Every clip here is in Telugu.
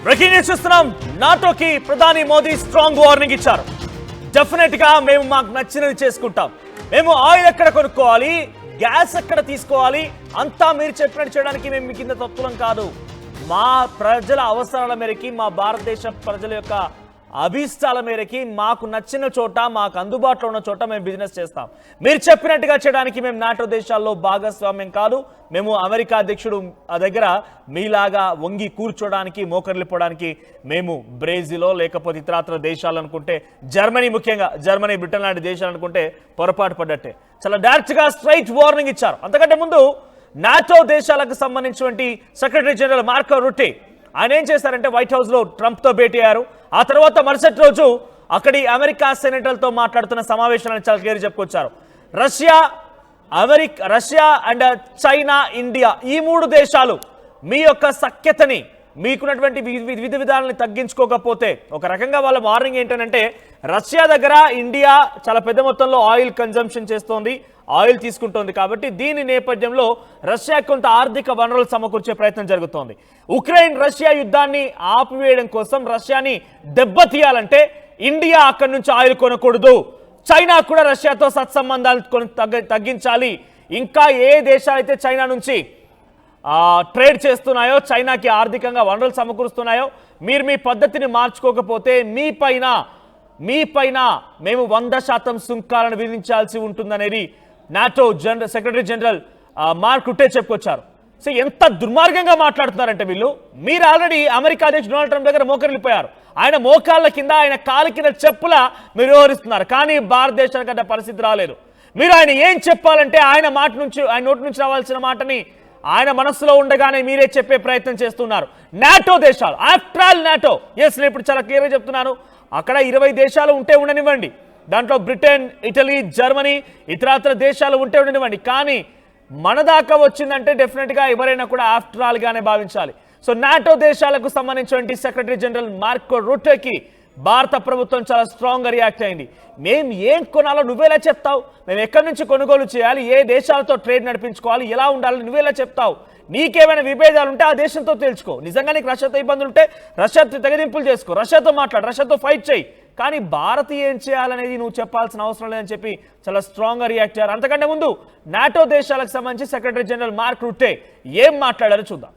బ్రేకింగ్ న్యూస్ చూస్తున్నాం. నాటోకి ప్రధాని మోదీ స్ట్రాంగ్ వార్నింగ్ ఇచ్చారు. డెఫినెట్ గా మేము మాకు నచ్చినది చేసుకుంటాం. మేము ఆయిల్ ఎక్కడ కొనుక్కోవాలి, గ్యాస్ ఎక్కడ తీసుకోవాలి అంతా మీరు చెప్పినట్టు చేయడానికి మేము మీ కింద తత్వం కాదు. మా ప్రజల అవసరాల మేరకి, మా భారతదేశ ప్రజల యొక్క అభిష్టాల మేరకి మాకు నచ్చిన చోట, మాకు అందుబాటులో ఉన్న చోట మేము బిజినెస్ చేస్తాం. మీరు చెప్పినట్టుగా చేయడానికి మేము నాటో దేశాల్లో భాగస్వామ్యం కాదు. మేము అమెరికా అధ్యక్షుడు దగ్గర మీలాగా వంగి కూర్చోడానికి, మోకర్లిపోవడానికి మేము బ్రెజిలో లేకపోతే ఇతరత్ర దేశాలు అనుకుంటే, జర్మనీ, ముఖ్యంగా జర్మనీ, బ్రిటన్ లాంటి దేశాలు అనుకుంటే పొరపాటు పడ్డట్టే. చాలా డైరెక్ట్గా స్ట్రైట్ వార్నింగ్ ఇచ్చారు. అంతకంటే ముందు నాటో దేశాలకు సంబంధించినటువంటి సెక్రటరీ జనరల్ మార్కో రుట్టే ఆయన ఏం చేశారంటే వైట్ హౌస్లో ట్రంప్తో భేటీ అయ్యారు. ఆ తర్వాత మరుసటి రోజు అక్కడి అమెరికా సెనేటర్లతో మాట్లాడుతున్న సమావేశాలను చాలా క్లియర్ చెప్పుకొచ్చారు. రష్యా అండ్ చైనా, ఇండియా ఈ మూడు దేశాలు మీ యొక్క సఖ్యతని, మీకున్నటువంటి విధి విధానాలను తగ్గించుకోకపోతే, ఒక రకంగా వాళ్ళ వార్నింగ్ ఏంటంటే రష్యా దగ్గర ఇండియా చాలా పెద్ద మొత్తంలో ఆయిల్ కన్జంప్షన్ చేస్తోంది, ఆయిల్ తీసుకుంటోంది. కాబట్టి దీని నేపథ్యంలో రష్యా కొంత ఆర్థిక వనరులు సమకూర్చే ప్రయత్నం జరుగుతోంది. ఉక్రెయిన్ రష్యా యుద్ధాన్ని ఆపివేయడం కోసం, రష్యాని దెబ్బతీయాలంటే ఇండియా అక్కడి నుంచి ఆయిల్ కొనకూడదు. చైనా కూడా రష్యాతో సత్సంబంధాలు తగ్గించాలి. ఇంకా ఏ దేశాలైతే చైనా నుంచి ట్రేడ్ చేస్తున్నాయో, చైనాకి ఆర్థికంగా వనరులు సమకూరుస్తున్నాయో, మీరు మీ పద్ధతిని మార్చుకోకపోతే మీ పైన మేము 100% సుంకాలను విధించాల్సి ఉంటుందనేది నాటో సెక్రటరీ జనరల్ మార్క్ రుట్టే చెప్పుకొచ్చారు. సో ఎంత దుర్మార్గంగా మాట్లాడుతున్నారంటే వీళ్ళు. మీరు ఆల్రెడీ అమెరికా అధ్యక్షుడు డొనాల్డ్ ట్రంప్ దగ్గర మోకరిల్లిపోయారు. ఆయన మోకాళ్ళ కింద, ఆయన కాళ్ళ కింద చెప్పులా మీరు వ్యవహరిస్తున్నారు. కానీ భారతదేశానికి అంత పరిస్థితి రాలేదు. మీరు ఆయన ఏం చెప్పాలంటే ఆయన నోటి నుంచి రావాల్సిన మాటని ఆయన మనస్సులో ఉండగానే మీరే చెప్పే ప్రయత్నం చేస్తున్నారు. నాటో దేశాలు, ఆఫ్టర్ ఆల్ నాటో, ఎస్ నేను ఇప్పుడు చాలా క్లియర్గా చెప్తున్నాను. అక్కడ 20 దేశాలు ఉంటే ఉండనివ్వండి, దాంట్లో బ్రిటన్, ఇటలీ, జర్మనీ, ఇతరత్ర దేశాలు ఉంటే ఉండనివ్వండి. కానీ మన దాకా వచ్చిందంటే డెఫినెట్గా ఎవరైనా కూడా ఆఫ్టర్ ఆల్ గానే భావించాలి. సో నాటో దేశాలకు సంబంధించిన సెక్రటరీ జనరల్ మార్కో రుట్టేకి భారత ప్రభుత్వం చాలా స్ట్రాంగ్గా రియాక్ట్ అయింది. మేము ఏం కొనాలో నువ్వేలా చెప్తావు? మేము ఎక్కడి నుంచి కొనుగోలు చేయాలి, ఏ దేశాలతో ట్రేడ్ నడిపించుకోవాలి, ఎలా ఉండాలి నువ్వేలా చెప్తావు? నీకేమైనా విభేదాలు ఉంటే ఆ దేశంతో తెలుసుకో. నిజంగా నీకు రష్యాతో ఇబ్బందులు ఉంటే రష్యాతో తెగదింపులు చేసుకో, రష్యాతో మాట్లాడు, రష్యాతో ఫైట్ చేయి. కానీ భారత్ ఏం చేయాలనేది నువ్వు చెప్పాల్సిన అవసరం లేదని చెప్పి చాలా స్ట్రాంగ్గా రియాక్ట్ అయ్యారు. అంతకంటే ముందు నాటో దేశాలకు సంబంధించి సెక్రటరీ జనరల్ మార్క్ రుట్టే ఏం మాట్లాడారో చూద్దాం.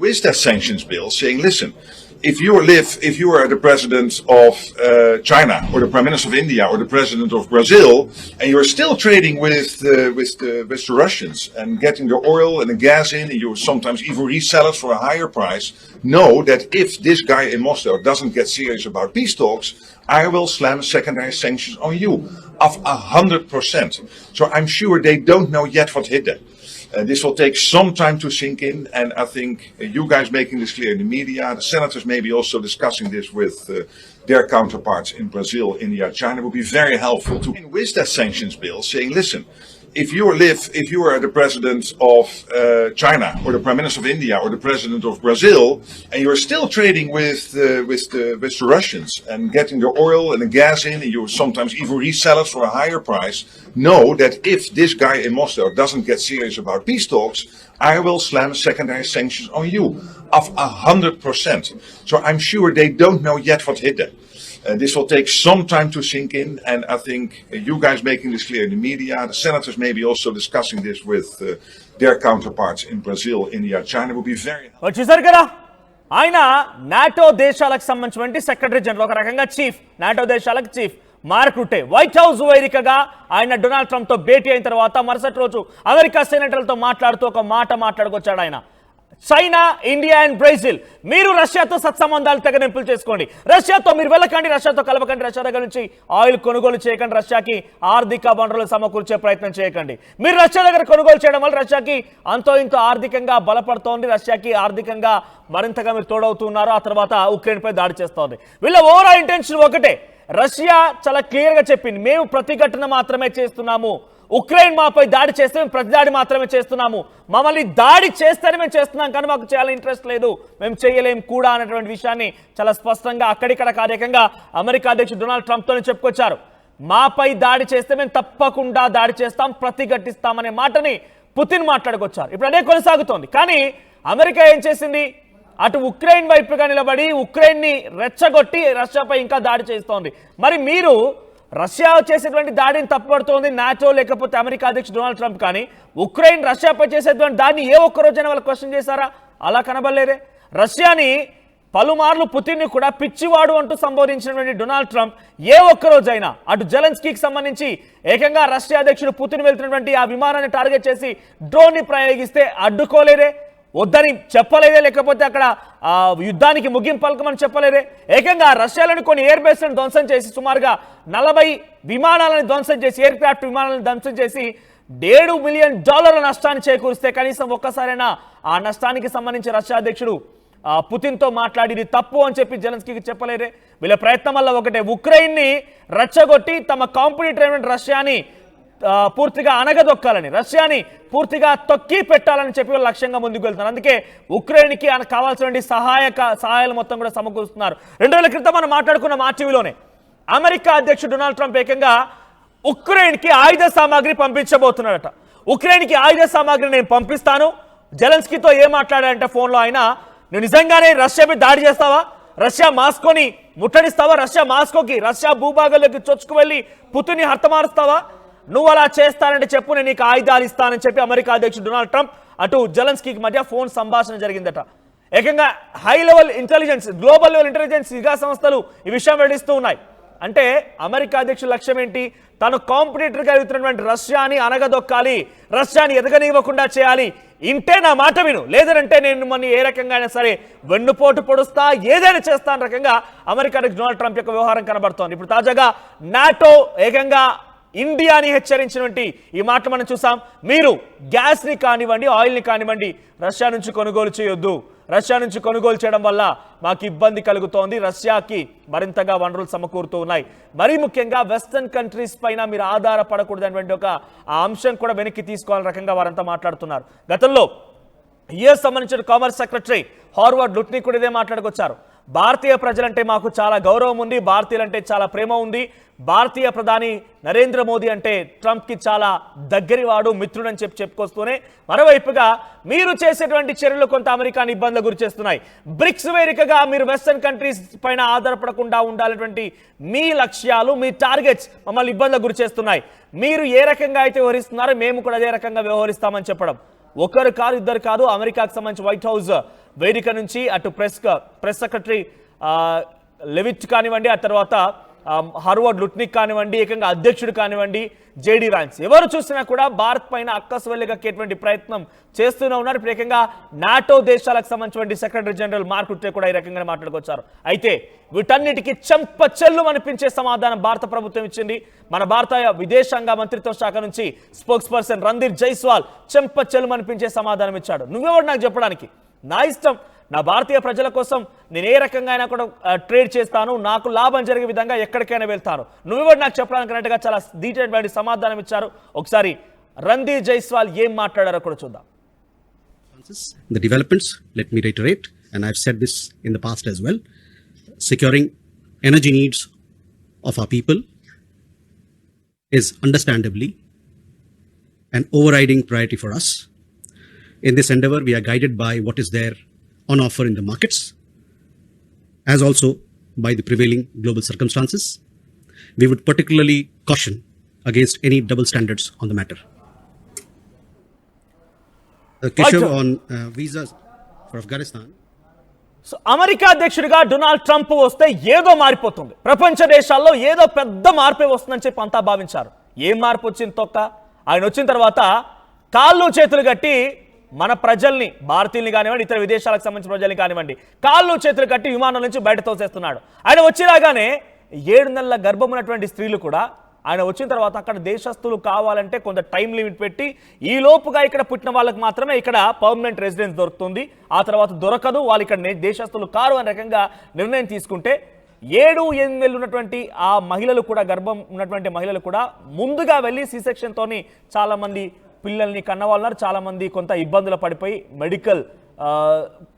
With that sanctions bill, saying, listen, if you are the president of China, or the prime minister of India, or the president of Brazil, and you are still trading with the Russians and getting the oil and the gas in, and you sometimes even resell it for a higher price, know that if this guy in Moscow doesn't get serious about peace talks, I will slam secondary sanctions on you of 100%. So I'm sure they don't know yet what hit them. This will take some time to sink in, and I think you guys making this clear in the media, the senators maybe also discussing this with their counterparts in Brazil, India, China, would be very helpful. With that sanctions bill, saying, listen, if you are the president of China, or the prime minister of India, or the president of Brazil, and you are still trading with the Russians and getting the oil and the gas in, and you sometimes even resell it for a higher price, know that if this guy in Moscow doesn't get serious about peace talks, I will slam secondary sanctions on you of 100%. So I'm sure they don't know yet what hit them. This will take some time to sink in, and I think you guys making this clear in the media, the senators maybe also discussing this with their counterparts in Brazil, India, China, would be very helpful. చూసారు కదా, ఆయన నాటో దేశాలకు సంబంధించిన సెక్రటరీ జనరల్, ఒక రకంగా చీఫ్, నాటో దేశాలకు చీఫ్ మార్క్ రుట్టే వైట్ హౌస్ వేదికగా ఆయన డొనాల్డ్ ట్రంప్తో భేటీ అయిన తర్వాత మరుసటి రోజు అమెరికా సెనేటర్లతో మాట్లాడుతూ ఒక మాట మాట్లాడుకొచ్చాడు ఆయన. చైనా, ఇండియా అండ్ బ్రెజిల్, మీరు రష్యాతో సత్సంబంధాలు తెగనింపులు చేసుకోండి, రష్యాతో మీరు వెళ్ళకండి, రష్యాతో కలవకండి, రష్యా దగ్గర నుంచి ఆయిల్ కొనుగోలు చేయకండి, రష్యాకి ఆర్థిక వనరులు సమకూర్చే ప్రయత్నం చేయకండి. మీరు రష్యా దగ్గర కొనుగోలు చేయడం వల్ల రష్యాకి అంతో ఇంతో ఆర్థికంగా బలపడుతోంది, రష్యాకి ఆర్థికంగా మరింతగా మీరు తోడవుతున్నారు. ఆ తర్వాత ఉక్రెయిన్ పై దాడి చేస్తోంది. వీళ్ళ ఓవరాల్ ఇంటెన్షన్ ఒకటే. రష్యా చాలా క్లియర్గా చెప్పింది, మేము ప్రతిఘటన మాత్రమే చేస్తున్నాము, ఉక్రెయిన్ మాపై దాడి చేస్తే మేము ప్రతిదాడి మాత్రమే చేస్తున్నాము, మమ్మల్ని దాడి చేస్తేనే మేము చేస్తున్నాం, కానీ మాకు చాలా ఇంట్రెస్ట్ లేదు, మేము చేయలేం కూడా అనేటువంటి విషయాన్ని చాలా స్పష్టంగా అక్కడిక్కడ కార్యకంగా అమెరికా అధ్యక్షుడు డొనాల్డ్ ట్రంప్తోనే చెప్పుకొచ్చారు. మాపై దాడి చేస్తే మేము తప్పకుండా దాడి చేస్తాం, ప్రతిఘటిస్తామనే మాటని పుతిన్ మాట్లాడుకొచ్చారు. ఇప్పుడు అదే కొనసాగుతోంది. కానీ అమెరికా ఏం చేసింది? అటు ఉక్రెయిన్ వైపుగా నిలబడి ఉక్రెయిన్ని రెచ్చగొట్టి రష్యాపై ఇంకా దాడి చేస్తోంది. మరి మీరు రష్యా చేసేటువంటి దాడిని తప్పుపడుతోంది నాటో లేకపోతే అమెరికా అధ్యక్షుడు డొనాల్డ్ ట్రంప్, కానీ ఉక్రెయిన్ రష్యాపై చేసేటువంటి దాన్ని ఏ ఒక్కరోజైనా వాళ్ళు క్వశ్చన్ చేశారా? అలా కనబడలేదే. రష్యాని పలుమార్లు పుతిన్ని కూడా పిచ్చివాడు అంటూ సంబోధించినటువంటి డొనాల్డ్ ట్రంప్ ఏ ఒక్కరోజైనా అటు జెలెన్స్కీకి సంబంధించి ఏకంగా రష్యా అధ్యక్షుడు పుతిన్ వెళ్తున్నటువంటి ఆ విమానాన్ని టార్గెట్ చేసి డ్రోన్ని ప్రయోగిస్తే అడ్డుకోలేదే, వద్దని చెప్పలేదే, లేకపోతే అక్కడ యుద్ధానికి ముగింపు పలకమని చెప్పలేదే. ఏకంగా రష్యాలోని కొన్ని ఎయిర్ బేస్లను ధ్వంసం చేసి సుమారుగా 40 విమానాలను ధ్వంసం చేసి ఎయిర్ క్రాఫ్ట్ విమానాలను ధ్వంసం చేసి $7 మిలియన్ నష్టాన్ని చేకూరిస్తే కనీసం ఒక్కసారైనా ఆ నష్టానికి సంబంధించి రష్యా అధ్యక్షుడు పుతిన్తో మాట్లాడి తప్పు అని చెప్పి జెలెన్స్కీకి చెప్పలేరే. వీళ్ళ ప్రయత్నం వల్ల ఒకటే, ఉక్రెయిన్ని రెచ్చగొట్టి తమ కాంపిటీటర్ అయిన రష్యాని పూర్తిగా అణగదొక్కాలని, రష్యాని పూర్తిగా తొక్కి పెట్టాలని చెప్పి వాళ్ళు లక్ష్యంగా ముందుకు వెళ్తున్నారు. అందుకే ఉక్రెయిన్కి కావాల్సిన సహాయాలు మొత్తం కూడా సమకూరుస్తున్నారు. 2 రోజుల క్రితం మనం మాట్లాడుకున్న మా టీవీలోనే అమెరికా అధ్యక్షుడు డొనాల్డ్ ట్రంప్ ఏకంగా ఉక్రెయిన్కి ఆయుధ సామాగ్రి పంపించబోతున్నాడట. ఉక్రెయిన్కి ఆయుధ సామాగ్రి నేను పంపిస్తాను. జెలెన్స్కీతో ఏం మాట్లాడాడంటే ఫోన్లో ఆయన, నువ్వు నిజంగానే రష్యాపై దాడి చేస్తావా? రష్యా మాస్కోని ముట్టడిస్తావా? రష్యా భూభాగాల్లోకి చొచ్చుకు వెళ్ళి పుతిన్ని హతమారుస్తావా? నువ్వు అలా చేస్తానంటే చెప్పు, నేను నీకు ఆయుధాలు ఇస్తానని చెప్పి అమెరికా అధ్యక్షుడు డొనాల్డ్ ట్రంప్ అటు జెలెన్స్కీకి మధ్య ఫోన్ సంభాషణ జరిగిందట. ఏకంగా high level intelligence, global level intelligence నిఘా సంస్థలు ఈ విషయం వెల్లడిస్తూ ఉన్నాయి. అంటే అమెరికా అధ్యక్షుడి లక్ష్యం ఏంటి? తను కాంపిటీటర్గా ఎదుగుతున్నటువంటి రష్యాని అనగదొక్కాలి, రష్యాని ఎదగనివ్వకుండా చేయాలి. ఇంటే నా మాట విను, లేదంటే నేను మన ఏ రకంగా అయినా సరే వెన్నుపోటు పొడుస్తా, ఏదైనా చేస్తాను రకంగా అమెరికా అధ్యక్షుడు డొనాల్డ్ ట్రంప్ యొక్క వ్యవహారం కనబడుతోంది. ఇప్పుడు తాజాగా నాటో ఏకంగా ఇండియాని హెచ్చరించినటువంటి ఈ మాట మనం చూసాం. మీరు గ్యాస్ని కానివ్వండి, ఆయిల్ని కానివ్వండి రష్యా నుంచి కొనుగోలు చేయొద్దు. రష్యా నుంచి కొనుగోలు చేయడం వల్ల మాకు ఇబ్బంది కలుగుతోంది, రష్యాకి మరింతగా వనరులు సమకూరుతూ ఉన్నాయి. మరీ ముఖ్యంగా వెస్టర్న్ కంట్రీస్ పైన మీరు ఆధారపడకూడదు అనేటువంటి ఒక ఆ అంశం కూడా వెనక్కి తీసుకోవాలని రకంగా వారంతా మాట్లాడుతున్నారు. గతంలో యుఎస్ సంబంధించిన కామర్స్ సెక్రటరీ హార్వర్డ్ లుట్నీ కూడా ఇదే మాట్లాడుకొచ్చారు. భారతీయ ప్రజలంటే మాకు చాలా గౌరవం ఉంది, భారతీయులంటే చాలా ప్రేమ ఉంది, భారతీయ ప్రధాని నరేంద్ర మోదీ అంటే ట్రంప్కి చాలా దగ్గరివాడు, మిత్రుడని చెప్పుకొస్తూనే మరోవైపుగా మీరు చేసేటువంటి చర్యలు కొంత అమెరికాని ఇబ్బందులు గురి చేస్తున్నాయి. బ్రిక్స్ వేదికగా మీరు వెస్టర్న్ కంట్రీస్ పైన ఆధారపడకుండా ఉండాలనేటువంటి మీ లక్ష్యాలు, మీ టార్గెట్స్ మమ్మల్ని ఇబ్బందులు గురి చేస్తున్నాయి. మీరు ఏ రకంగా అయితే వ్యవహరిస్తున్నారో మేము కూడా అదే రకంగా వ్యవహరిస్తామని చెప్పడం. ఒకరు కాదు, ఇద్దరు కాదు, అమెరికాకు సంబంధించి వైట్ హౌస్ వేదిక నుంచి అటు ప్రెస్ సెక్రటరీ లెవిట్ కానివ్వండి, ఆ తర్వాత హార్వర్డ్ లుట్నిక్ కానివ్వండి, ఏకంగా అధ్యక్షుడు కానివ్వండి జేడీ వ్యాన్స్, ఎవరు చూసినా కూడా భారత్ పైన అక్కసు వెళ్ళగక్కేటువంటి ప్రయత్నం చేస్తూనే ఉన్నారు. ఇప్పుడు ఏకంగా నాటో దేశాలకు సంబంధించిన సెక్రటరీ జనరల్ మార్క్ రుట్టే కూడా ఈ రకంగా మాట్లాడుకొచ్చారు. అయితే వీటన్నిటికీ చెంపచెల్లు అనిపించే సమాధానం భారత ప్రభుత్వం ఇచ్చింది. మన భారత విదేశాంగ మంత్రిత్వ శాఖ నుంచి స్పోక్స్ పర్సన్ రణ్ధీర్ జైస్వాల్ చెంపచెల్లు అనిపించే సమాధానం ఇచ్చాడు. నువ్వెవరు నాకు చెప్పడానికి? నా ఇష్టం, నా భారతీయ ప్రజల కోసం నేను ఏ రకంగా అయినా కూడా ట్రేడ్ చేస్తాను, నాకు లాభం జరిగే విధంగా ఎక్కడికైనా వెళ్తాను, నువ్వెవరు నాకు చెప్పడానికి అన్నట్టుగా చాలా డీటెయిల్డ్ సమాధానం ఇచ్చారు. ఒకసారి రణ్ధీర్ జైస్వాల్ ఏం మాట్లాడారో కూడా చూద్దాం. The developments, let me reiterate, and I've said this in the past as well, securing energy needs of our people is understandably an overriding priority for us. In this endeavor, we are guided by what is there on offer in the markets, as also by the prevailing global circumstances. We would particularly caution against any double standards on the matter. Keshav, on visas for Afghanistan. So America అధ్యక్షుడిగా డొనాల్డ్ ట్రంప్ వస్తే ఏదో మారిపోతుంది, ప్రపంచ దేశాల్లో ఏదో పెద్ద మార్పే వస్తుందని చెప్పి అంతా భావించారు. ఏం మార్పు వచ్చింది? తొక్క. ఆయన వచ్చిన తర్వాత కాళ్ళు చేతులు కట్టి మన ప్రజల్ని, భారతీయుల్ని కానివ్వండి, ఇతర విదేశాలకు సంబంధించిన ప్రజల్ని కానివ్వండి, కాళ్ళు చేతులు కట్టి విమానం నుంచి బయట తోసేస్తున్నాడు. ఆయన వచ్చిరాగానే 7 నెలల గర్భం ఉన్నటువంటి స్త్రీలు కూడా ఆయన వచ్చిన తర్వాత అక్కడ దేశస్తులు కావాలంటే కొంత టైం లిమిట్ పెట్టి ఈ లోపుగా ఇక్కడ పుట్టిన వాళ్ళకి మాత్రమే ఇక్కడ పర్మనెంట్ రెసిడెన్స్ దొరుకుతుంది, ఆ తర్వాత దొరకదు, వాళ్ళు ఇక్కడ దేశస్తులు కారు అనే రకంగా నిర్ణయం తీసుకుంటే 7-8 నెలలు ఉన్నటువంటి ఆ మహిళలు కూడా, గర్భం ఉన్నటువంటి మహిళలు కూడా ముందుగా వెళ్ళి సి సెక్షన్తోని చాలామంది పిల్లల్ని కన్నవాళ్ళన్నారు. చాలామంది కొంత ఇబ్బందులు పడిపోయి మెడికల్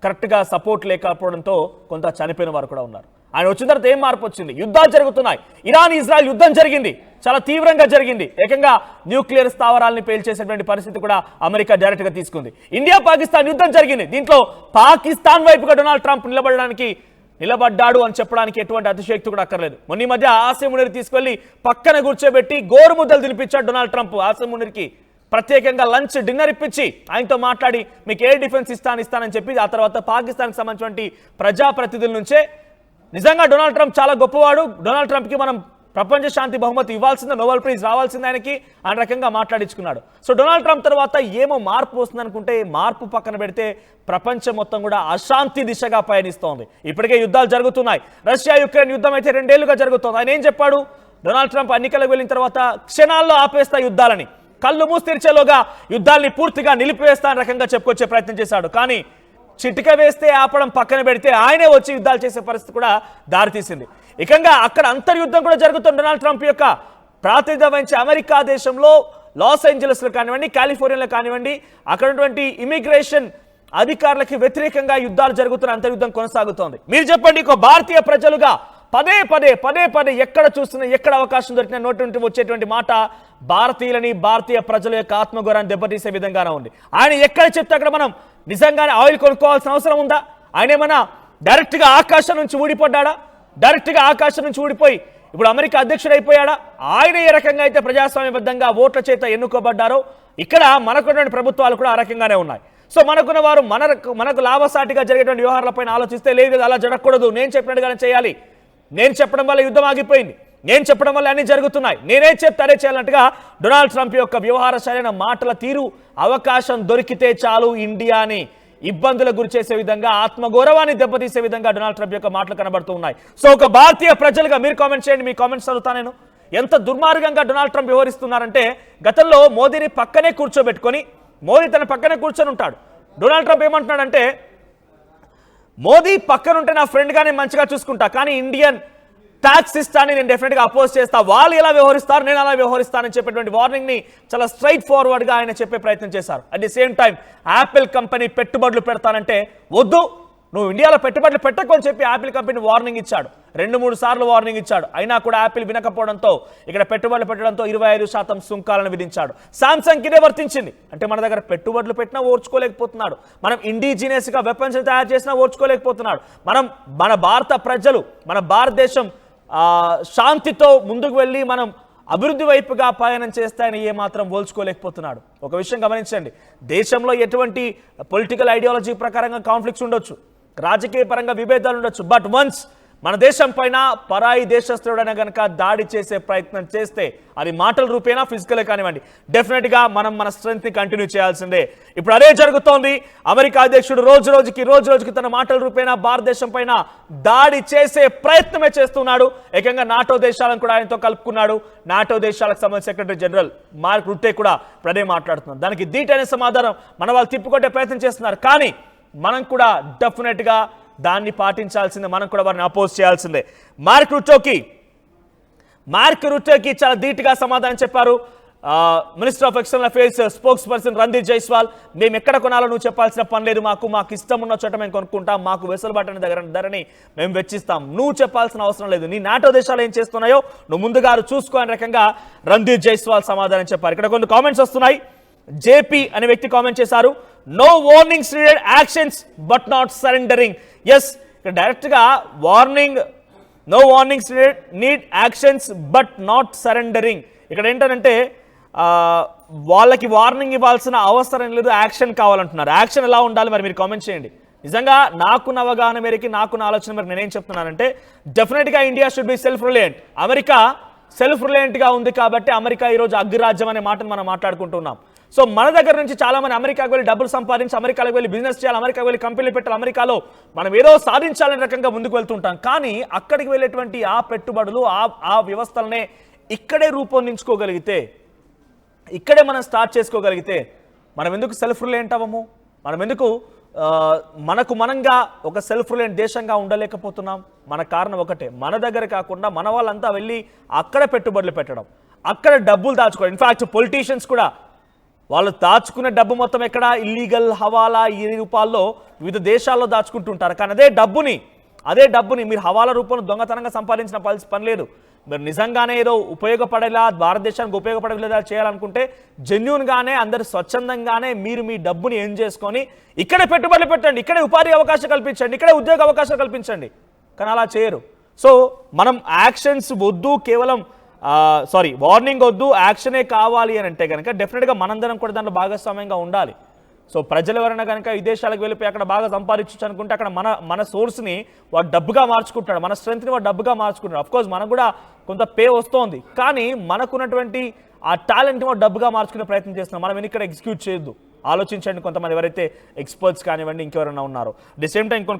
కరెక్ట్గా సపోర్ట్ లేకపోవడంతో కొంత చనిపోయిన వారు కూడా ఉన్నారు. ఆయన వచ్చిన తర్వాత ఏం మార్పు వచ్చింది? యుద్ధాలు జరుగుతున్నాయి. ఇరాన్ ఇజ్రాయెల్ యుద్ధం జరిగింది, చాలా తీవ్రంగా జరిగింది. ఏకంగా న్యూక్లియర్ స్థావరాలని పేల్చేసేటువంటి పరిస్థితి కూడా అమెరికా డైరెక్ట్ గా తీసుకుంది. ఇండియా పాకిస్తాన్ యుద్ధం జరిగింది, దీంట్లో పాకిస్తాన్ వైపుగా డొనాల్డ్ ట్రంప్ నిలబడ్డాడు అని చెప్పడానికి ఎటువంటి అతిశయోక్తి కూడా అక్కర్లేదు. మొన్న ఈ మధ్య ఆసిమ్ మునీర్ తీసుకెళ్లి పక్కన కూర్చోబెట్టి గోరుముద్దలు తినిపించాడు డొనాల్డ్ ట్రంప్. ఆసిమ్ మునీర్కి ప్రత్యేకంగా లంచ్ డిన్నర్ ఇప్పించి ఆయనతో మాట్లాడి మీకు ఏ డిఫెన్స్ ఇస్తానని చెప్పి ఆ తర్వాత పాకిస్తాన్కి సంబంధించినటువంటి ప్రజాప్రతినిధుల నుంచే నిజంగా డొనాల్డ్ ట్రంప్ చాలా గొప్పవాడు, డొనాల్డ్ ట్రంప్కి మనం ప్రపంచ శాంతి బహుమతి ఇవ్వాల్సిందే, నోబెల్ ప్రైజ్ రావాల్సిందే ఆయనకి అనే రకంగా మాట్లాడించుకున్నాడు. సో డొనాల్డ్ ట్రంప్ తర్వాత ఏమో మార్పు వస్తుంది అనుకుంటే మార్పు పక్కన పెడితే ప్రపంచం మొత్తం కూడా అశాంతి దిశగా పయనిస్తోంది. ఇప్పటికే యుద్ధాలు జరుగుతున్నాయి. రష్యా యుక్రెయిన్ యుద్ధం అయితే 2 ఏళ్లుగా జరుగుతోంది. ఆయన ఏం చెప్పాడు? డొనాల్డ్ ట్రంప్ ఎన్నికలకు వెళ్ళిన తర్వాత క్షణాల్లో ఆపేస్తా యుద్ధాలని, కళ్ళు మూసి తెరిచేలోగా యుద్ధాల్ని పూర్తిగా నిలిపివేస్తా అనే రకంగా చెప్పుకొచ్చే ప్రయత్నం చేశాడు. కానీ చిటిక వేస్తే ఆపడం పక్కన పెడితే ఆయనే వచ్చి యుద్ధాలు చేసే పరిస్థితి కూడా దారితీసింది. ఏకంగా అక్కడ అంతర్యుద్ధం కూడా జరుగుతుంది. డొనాల్డ్ ట్రంప్ యొక్క ప్రాతినిధ్యం వహించే అమెరికా దేశంలో లాస్ ఏంజలస్లో కానివ్వండి, కాలిఫోర్నియాలో కానివ్వండి, అక్కడ ఉన్నటువంటి ఇమిగ్రేషన్ అధికారులకి వ్యతిరేకంగా యుద్ధాలు జరుగుతున్న అంతర్యుద్ధం కొనసాగుతోంది. మీరు చెప్పండి, ఒక భారతీయ ప్రజలుగా పదే పదే ఎక్కడ చూస్తున్నా, ఎక్కడ అవకాశం దొరికినా నోటి వచ్చేటువంటి మాట భారతీయులని, భారతీయ ప్రజల యొక్క ఆత్మగౌరవాన్ని దెబ్బతీసే విధంగానే ఉంది. ఆయన ఎక్కడ చెప్తే అక్కడ మనం నిజంగానే ఆయిల్ కొనుక్కోవాల్సిన అవసరం ఉందా? ఆయన ఏమన్నా డైరెక్ట్గా ఆకాశం నుంచి ఊడిపడ్డా? డైరెక్ట్గా ఆకాశం నుంచి ఊడిపోయి ఇప్పుడు అమెరికా అధ్యక్షుడు అయిపోయాడా? ఆయన ఏ రకంగా అయితే ప్రజాస్వామ్యబద్ధంగా ఓట్ల చేత ఎన్నుకోబడ్డారో ఇక్కడ మనకున్నటువంటి ప్రభుత్వాలు కూడా ఆ రకంగానే ఉన్నాయి. సో మనకున్న వారు మనకు లాభసాటిగా జరిగేటువంటి వ్యవహారాలపైన ఆలోచిస్తే లేదు కదా, అలా జరగకూడదు, నేను చెప్పినట్టుగానే చేయాలి, నేను చెప్పడం వల్ల యుద్ధం ఆగిపోయింది, నేను చెప్పడం వల్ల అన్ని జరుగుతున్నాయి, నేనే చెప్తే అదే చేయాలంటగా డొనాల్డ్ ట్రంప్ యొక్క వ్యవహార శైలిన మాటల తీరు అవకాశం దొరికితే చాలు ఇండియాని ఇబ్బందులకు గురి చేసే విధంగా, ఆత్మగౌరవాన్ని దెబ్బతీసే విధంగా డొనాల్డ్ ట్రంప్ యొక్క మాటలు కనబడుతూ ఉన్నాయి. సో ఒక భారతీయ ప్రజలుగా మీరు కామెంట్ చేయండి, మీ కామెంట్స్ చదువుతా నేను. ఎంత దుర్మార్గంగా డొనాల్డ్ ట్రంప్ వ్యవహరిస్తున్నారంటే గతంలో మోదీని పక్కనే కూర్చోబెట్టుకొని, మోదీ తన పక్కనే కూర్చొని ఉంటాడు. డొనాల్డ్ ట్రంప్ ఏమంటున్నాడంటే మోదీ పక్కనుంటే నా ఫ్రెండ్గా నేను మంచిగా చూసుకుంటా, కానీ ఇండియన్ ట్యాక్స్ సిస్టాన్ని నేను డెఫినెట్గా అపోజ్ చేస్తా, వాళ్ళు ఎలా వ్యవహరిస్తారు నేను అలా వ్యవహరిస్తానని చెప్పేటువంటి వార్నింగ్ ని చాలా స్ట్రైట్ ఫార్వర్డ్ గా ఆయన చెప్పే ప్రయత్నం చేశారు. At the same time Apple company పెట్టుబడులు పెడతానంటే వద్దు, నువ్వు ఇండియాలో పెట్టుబడులు పెట్టకు అని చెప్పి యాపిల్ కంపెనీ వార్నింగ్ ఇచ్చాడు. 2-3 సార్లు వార్నింగ్ ఇచ్చాడు. అయినా కూడా యాపిల్ వినకపోవడంతో ఇక్కడ పెట్టుబడులు పెట్టడంతో 25% సుంకాలను విధించాడు. సామ్సంగ్ ఇదే వర్తించింది. అంటే మన దగ్గర పెట్టుబడులు పెట్టినా ఓర్చుకోలేకపోతున్నాడు, మనం ఇండిజినియస్ గా వెపన్స్ తయారు చేసినా ఓర్చుకోలేకపోతున్నాడు, మన భారత ప్రజలు, మన భారతదేశం శాంతితో ముందుకు వెళ్ళి మనం అభివృద్ధి వైపుగా పయనం చేస్తాయని ఏమాత్రం పోల్చుకోలేకపోతున్నాడు. ఒక విషయం గమనించండి, దేశంలో ఎటువంటి పొలిటికల్ ఐడియాలజీ ప్రకారంగా కాన్ఫ్లిక్ట్స్ ఉండొచ్చు, రాజకీయ పరంగా విభేదాలు ఉండొచ్చు, బట్ వన్స్ మన దేశం పైన పరాయి దేశస్తుడైనా కనుక దాడి చేసే ప్రయత్నం చేస్తే అది మాటల రూపేనా ఫిజికల్ కానివ్వండి, డెఫినెట్ గా మనం మన స్ట్రెంత్ ని కంటిన్యూ చేయాల్సిందే. ఇప్పుడు అదే జరుగుతోంది. అమెరికా అధ్యక్షుడు రోజు రోజుకి తన మాటల రూపేనా భారతదేశం పైన దాడి చేసే ప్రయత్నమే చేస్తున్నాడు. ఏకంగా నాటో దేశాలను కూడా ఆయనతో కలుపుకున్నాడు. నాటో దేశాలకు సంబంధించిన సెక్రటరీ జనరల్ మార్క్ రుట్టే కూడా ఇప్పుడే మాట్లాడుతున్నారు. దానికి ధీటైన సమాధానం మన వాళ్ళు తిప్పుకొట్టే ప్రయత్నం చేస్తున్నారు. కానీ మనం కూడా డెఫినెట్ గా దాన్ని పాటించాల్సిందే, మనం కూడా వారిని అపోజ్ చేయాల్సిందే. మార్క్ రుట్టేకి చాలా ధీటుగా సమాధానం చెప్పారు minister of external affairs spokes person Randeep Jaiswal. మేము ఎక్కడ కొనాలో నువ్వు చెప్పాల్సిన పని లేదు, మాకు ఇష్టం ఉన్న చోట మేము కొనుక్కుంటాం, మాకు వెసులుబాటు ధరని మేము వెచ్చిస్తాం, నువ్వు చెప్పాల్సిన అవసరం లేదు, నీ నాటో దేశాలు ఏం చేస్తున్నాయో నువ్వు ముందుగా చూసుకో అనే రకంగా రణ్దీప్ జైస్వాల్ సమాధానం చెప్పారు. ఇక్కడ కొన్ని కామెంట్స్ వస్తున్నాయి. జేపీ అనే వ్యక్తి కామెంట్ చేశారు, no warnings needed, actions but not surrendering. Yes, ఇక్కడ డైరెక్ట్ గా warning, no warnings need actions but not surrendering. ఇక్కడ ఏంటంటే వాళ్ళకి వార్నింగ్ ఇవ్వాల్సిన అవసరం లేదు, యాక్షన్ కావాలంటున్నారు. యాక్షన్ ఎలా ఉండాలి మరి మీరు కామెంట్ చేయండి. నిజంగా నాకు అవగాహన మేరకి, నాకు ఆలోచన మేరకు నేనేం చెప్తున్నానంటే డెఫినెట్ గా India should be self reliant. America self reliant గా ఉంది కాబట్టి అమెరికా ఈరోజు అగ్రరాజ్యం అనే మాటను మనం మాట్లాడుకుంటున్నాం. సో మన దగ్గర నుంచి చాలా మంది అమెరికాకు వెళ్ళి డబ్బులు సంపాదించి, అమెరికాకు వెళ్ళి బిజినెస్ చేయాలి, అమెరికాకు వెళ్ళి కంపెనీలు పెట్టాలి, అమెరికాలో మనం ఏదో సాధించాలనే రకంగా ముందుకు వెళ్తుంటాం. కానీ అక్కడికి వెళ్ళేటువంటి ఆ పెట్టుబడులు, ఆ వ్యవస్థలనే ఇక్కడే రూపొందించుకోగలిగితే, ఇక్కడే మనం స్టార్ట్ చేసుకోగలిగితే మనం ఎందుకు సెల్ఫ్ రిలయంట్ అవ్వము? మనం ఎందుకు మనకు మనంగా ఒక సెల్ఫ్ రిలయంట్ దేశంగా ఉండలేకపోతున్నాం? మన కారణం ఒకటే, మన దగ్గర కాకుండా మన వాళ్ళంతా వెళ్ళి అక్కడ పెట్టుబడులు పెట్టడం, అక్కడ డబ్బులు దాచుకోవడం. ఇన్ఫాక్ట్ పొలిటీషియన్స్ కూడా వాళ్ళు దాచుకునే డబ్బు మొత్తం ఎక్కడ ఇల్లీగల్ హవాలా ఈ రూపాల్లో వివిధ దేశాల్లో దాచుకుంటుంటారు. కానీ అదే డబ్బుని అదే డబ్బుని మీరు హవాలా రూపంలో దొంగతనంగా సంపాదించిన పని లేదు. మీరు నిజంగానే ఏదో ఉపయోగపడేలా భారతదేశానికి ఉపయోగపడేలా చేయాలనుకుంటే జెన్యూన్గానే అందరు స్వచ్ఛందంగానే మీరు మీ డబ్బుని ఏం చేసుకొని ఇక్కడే పెట్టుబడులు పెట్టండి, ఇక్కడే ఉపాధి అవకాశం కల్పించండి, ఇక్కడే ఉద్యోగ అవకాశాలు కల్పించండి. కానీ అలా చేయరు. సో మనం యాక్షన్స్ వద్దు, కేవలం వార్నింగ్ వద్దు, యాక్షనే కావాలి అని అంటే కనుక డెఫినెట్గా మనందరం కూడా దాంట్లో భాగస్వామ్యంగా ఉండాలి. సో ప్రజలు ఎవరైనా కనుక విదేశాలకు వెళ్ళిపోయి అక్కడ బాగా సంపాదించవచ్చు అనుకుంటే అక్కడ మన సోర్స్ని వాడు డబ్బుగా మార్చుకుంటాడు, మన స్ట్రెంత్ని వాడు డబ్బుగా మార్చుకుంటాడు. అఫ్కోర్స్ మనకు కూడా కొంత పే వస్తోంది, కానీ మనకున్నటువంటి ఆ టాలెంట్ని వాడు డబ్బుగా మార్చుకునే ప్రయత్నం చేస్తున్నాం. మనం ఇక్కడ ఎగ్జిక్యూట్ చేయొద్దు. ఆలోచించండి కొంతమంది ఎవరైతే ఎక్స్పర్ట్స్ కానివ్వండి ఇంకెవరైనా ఉన్నారో. The same time